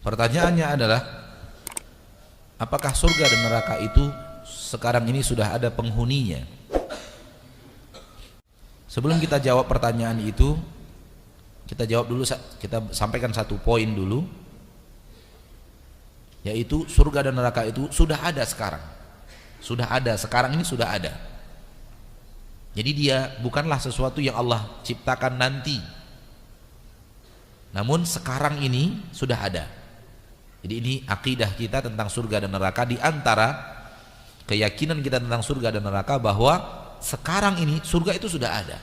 Pertanyaannya adalah, apakah surga dan neraka itu sekarang ini sudah ada penghuninya? Sebelum kita jawab pertanyaan itu, kita jawab dulu, kita sampaikan satu poin dulu, yaitu surga dan neraka itu sudah ada sekarang. Sudah ada, sekarang ini sudah ada. Jadi dia bukanlah sesuatu yang Allah ciptakan nanti, namun sekarang ini sudah ada. Jadi ini akidah kita tentang surga dan neraka. Di antara keyakinan kita tentang surga dan neraka, bahwa sekarang ini surga itu sudah ada,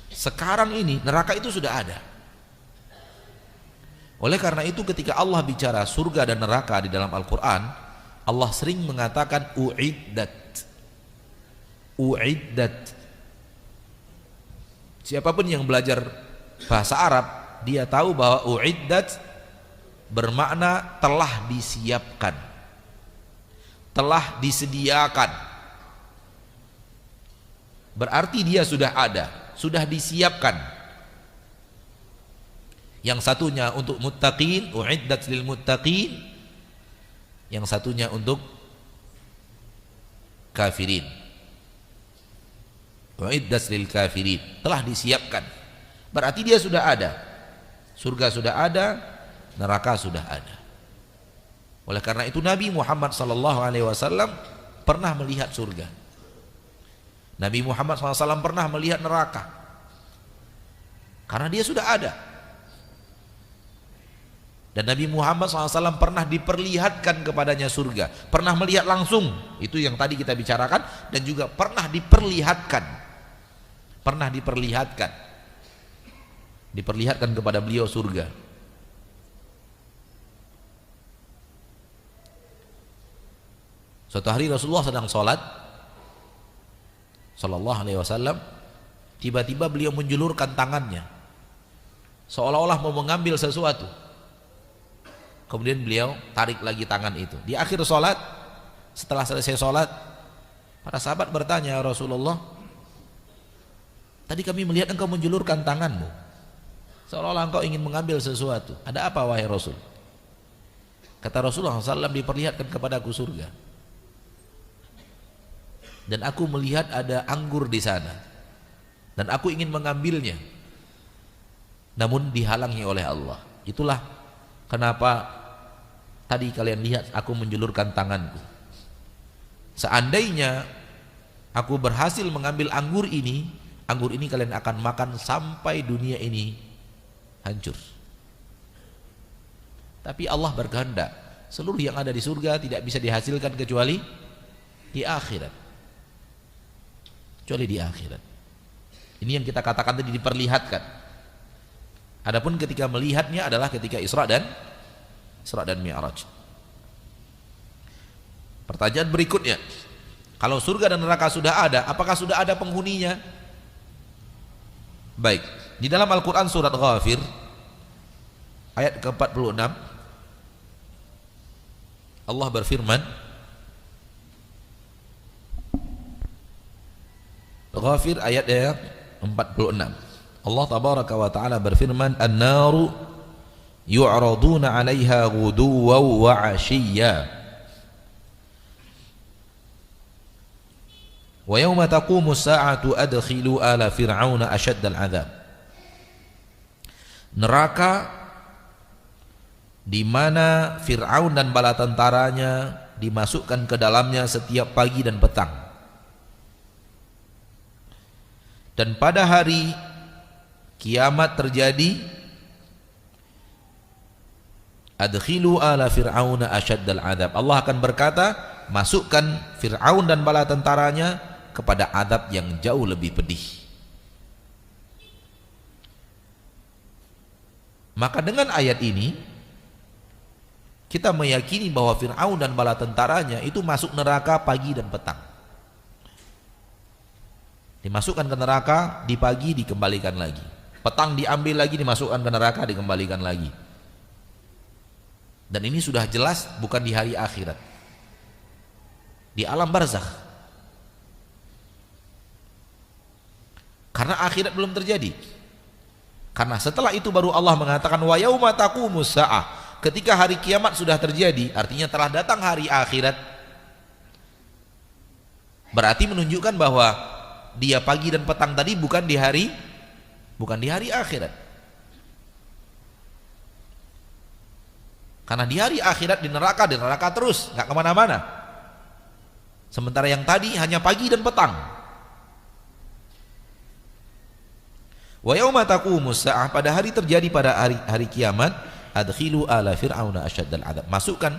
sekarang ini neraka itu sudah ada. Oleh karena itu ketika Allah bicara surga dan neraka di dalam Al-Quran, Allah sering mengatakan u'iddat. U'iddat. Siapapun yang belajar bahasa Arab, dia tahu bahwa u'iddat bermakna telah disiapkan, telah disediakan. Berarti dia sudah ada, sudah disiapkan. Yang satunya untuk muttaqin, u'iddat lil muttaqin. Yang satunya untuk kafirin, u'iddat lil kafirin, telah disiapkan. Berarti dia sudah ada. Surga sudah ada, neraka sudah ada. Oleh karena itu Nabi Muhammad SAW pernah melihat surga. Nabi Muhammad SAW pernah melihat neraka, karena dia sudah ada. Dan Nabi Muhammad SAW pernah diperlihatkan kepadanya surga, pernah melihat langsung, itu yang tadi kita bicarakan, dan juga pernah diperlihatkan, diperlihatkan kepada beliau surga. Suatu hari Rasulullah sedang sholat Sallallahu Alaihi Wasallam, tiba-tiba beliau menjulurkan tangannya seolah-olah mau mengambil sesuatu. Kemudian beliau tarik lagi tangan itu. Di akhir sholat, setelah selesai sholat, para sahabat bertanya, "Ya Rasulullah, tadi kami melihat engkau menjulurkan tanganmu seolah-olah engkau ingin mengambil sesuatu. Ada apa wahai Rasul?" Kata Rasulullah SAW, "Diperlihatkan kepadaku surga, dan aku melihat ada anggur di sana, dan aku ingin mengambilnya, namun dihalangi oleh Allah. Itulah kenapa tadi kalian lihat aku menjulurkan tanganku. Seandainya aku berhasil mengambil anggur ini kalian akan makan sampai dunia ini hancur. Tapi Allah berkehendak seluruh yang ada di surga tidak bisa dihasilkan kecuali di akhirat. Kecuali di akhirat. Ini yang kita katakan tadi, diperlihatkan. Adapun ketika melihatnya adalah ketika Isra dan Mi'raj. Pertanyaan berikutnya, kalau surga dan neraka sudah ada, apakah sudah ada penghuninya? Baik, di dalam Al-Quran surat Ghafir ayat ke-46 Allah berfirman, Ghafir ayat 46, Allah tabaraka wa ta'ala berfirman, "An-naru yu'raduna 'alaiha ghuduwan wa 'ashiyya wa yawma taqumu as-sa'atu adkhilu ala fir'auna ashaddal 'adzab." Neraka di mana Fir'aun dan bala tentaranya dimasukkan ke dalamnya setiap pagi dan petang. Dan pada hari kiamat terjadi, adkhilu ala fir'auna asyaddal adzab. Allah akan berkata, masukkan Fir'aun dan bala tentaranya kepada azab yang jauh lebih pedih. Maka dengan ayat ini kita meyakini bahwa Fir'aun dan bala tentaranya itu masuk neraka pagi dan petang. Dimasukkan ke neraka, di pagi dikembalikan lagi, petang diambil lagi, dimasukkan ke neraka, dikembalikan lagi. Dan ini sudah jelas bukan di hari akhirat, di alam barzakh, karena akhirat belum terjadi. Karena setelah itu baru Allah mengatakan wa yauma taqumus saah, ketika hari kiamat sudah terjadi, artinya telah datang hari akhirat, berarti menunjukkan bahwa dia pagi dan petang tadi bukan di hari akhirat. Karena di hari akhirat di neraka terus, nggak kemana-mana. Sementara yang tadi hanya pagi dan petang. Wa yauma taqumus saah, pada hari terjadi pada hari kiamat, adkhilu ala fir'auna asyaddal adzab, masukkan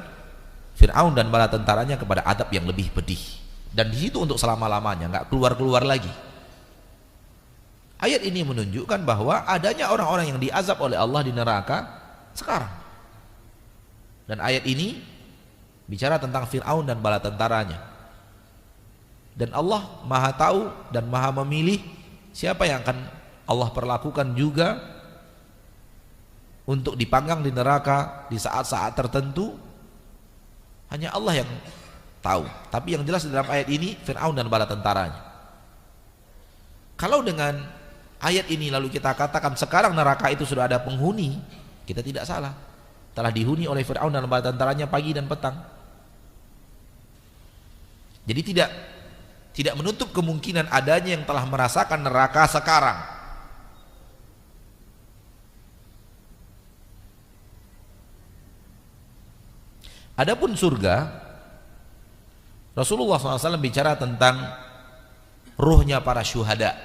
Fir'aun dan bala tentaranya kepada adab yang lebih pedih, dan di situ untuk selama-lamanya, nggak keluar lagi. Ayat ini menunjukkan bahwa adanya orang-orang yang diazab oleh Allah di neraka sekarang. Dan ayat ini bicara tentang Fir'aun dan bala tentaranya. Dan Allah Maha tahu dan Maha memilih siapa yang akan Allah perlakukan juga untuk dipanggang di neraka di saat-saat tertentu. Hanya Allah yang tahu. Tapi yang jelas dalam ayat ini Fir'aun dan bala tentaranya. Kalau dengan ayat ini lalu kita katakan sekarang neraka itu sudah ada penghuni, kita tidak salah. Telah dihuni oleh Fir'aun dan bala tentaranya pagi dan petang. Jadi tidak menutup kemungkinan adanya yang telah merasakan neraka sekarang. Adapun surga, Rasulullah SAW bicara tentang ruhnya para syuhada,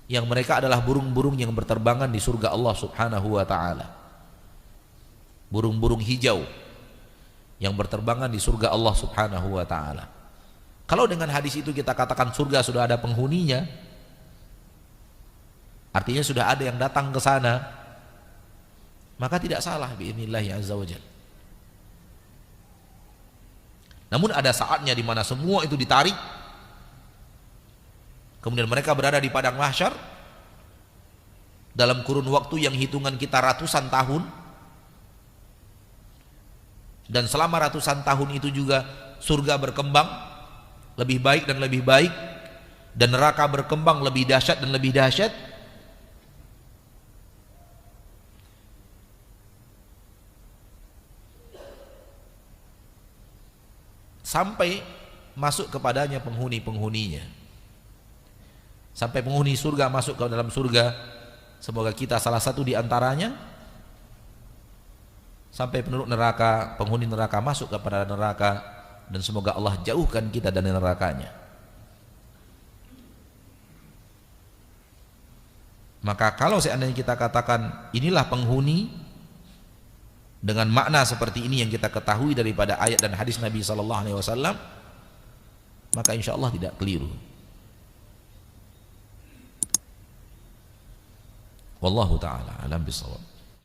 yang mereka adalah burung-burung yang berterbangan di surga Allah Subhanahu wa ta'ala, burung-burung hijau yang berterbangan di surga Allah Subhanahu wa ta'ala. Kalau dengan hadis itu kita katakan surga sudah ada penghuninya, artinya sudah ada yang datang ke sana, maka tidak salah bi'inillahi azza wa jalla. Namun ada saatnya di mana semua itu ditarik, kemudian mereka berada di padang mahsyar dalam kurun waktu yang hitungan kita ratusan tahun, dan selama ratusan tahun itu juga surga berkembang lebih baik dan lebih baik, dan neraka berkembang lebih dahsyat dan lebih dahsyat, sampai masuk kepadanya penghuni-penghuninya, sampai penghuni surga masuk ke dalam surga. Semoga kita salah satu di antaranya. Sampai penduduk neraka, penghuni neraka masuk kepada neraka, dan semoga Allah jauhkan kita dari nerakanya. Maka kalau seandainya kita katakan inilah penghuni dengan makna seperti ini yang kita ketahui daripada ayat dan hadis Nabi SAW, maka insya Allah tidak keliru. Wallahu ta'ala alam bisawab.